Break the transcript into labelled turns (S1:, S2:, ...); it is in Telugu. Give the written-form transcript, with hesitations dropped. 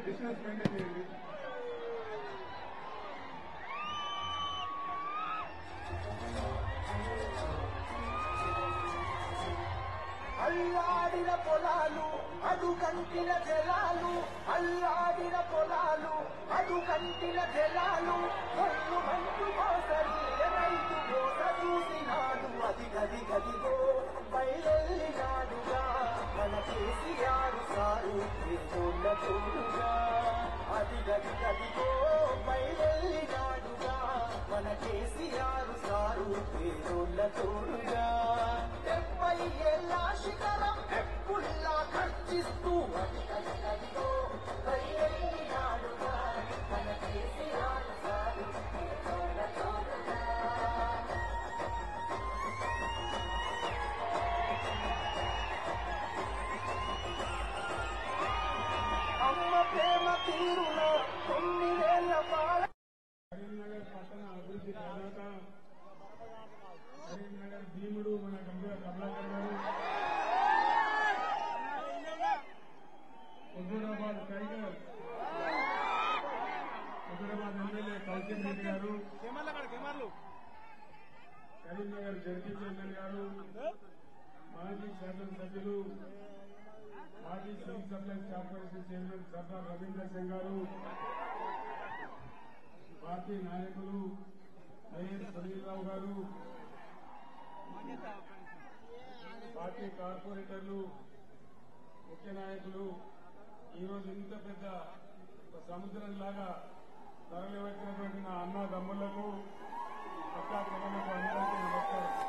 S1: డిస్టెన్స్ మెయింటైన్ చేయండి.
S2: అల్లాడిన పొలాలు అడు కంటిన జలాలు, అల్లాడిన పొలాలు అడు కంటిన జలాలు, ఒళ్ళు మంచు మోసరి రైతు మోస చూసినాడు, అది గది గదిగో బయలునాడుగా మన కేసీఆర్ సారు పేదోళ్ళ తోడుగా, అది గది గదిగో బయలునాడుగా మన కేసీఆర్ సారు పేదోళ్ళ తోడుగా. 70 ఏళ్ళ శిఖరం ఎప్పుడులా ఖర్చిస్తూ అది గది గదిగో బయలునాడుగా మన కేసీఆర్ సారు పేదోళ్ళ తోడుగా. అమ్మ ప్రేమ తీరున 9 ఏళ్ల బాల
S1: కరీంనగర్ పట్టణ అభివృద్ధి ప్రదాత, కరీంనగర్ భీముడు మన గంభీర కమలాకర్ గారు, హుజూరాబాద్ టైగర్, హుజూరాబాద్ ఎమ్మెల్యే కౌశిక్ రెడ్డి గారు, కరీంనగర్ జడ్పీ చైర్మన్ గారు, మాజీ శాసనసభ్యులు, మాజీ civil supplies corporation chairman Sardar Ravindra Singh గారు, పార్టీ నాయకులు ఐఎస్ సునీల్రావు గారు, పార్టీ కార్పొరేటర్లు, ముఖ్య నాయకులు, ఈరోజు ఇంత పెద్ద సముద్రంలాగా తరలివచ్చినటువంటి నా అన్నదమ్ములకు, అక్కా చెల్లెలకు అందరికీ నమస్కారం.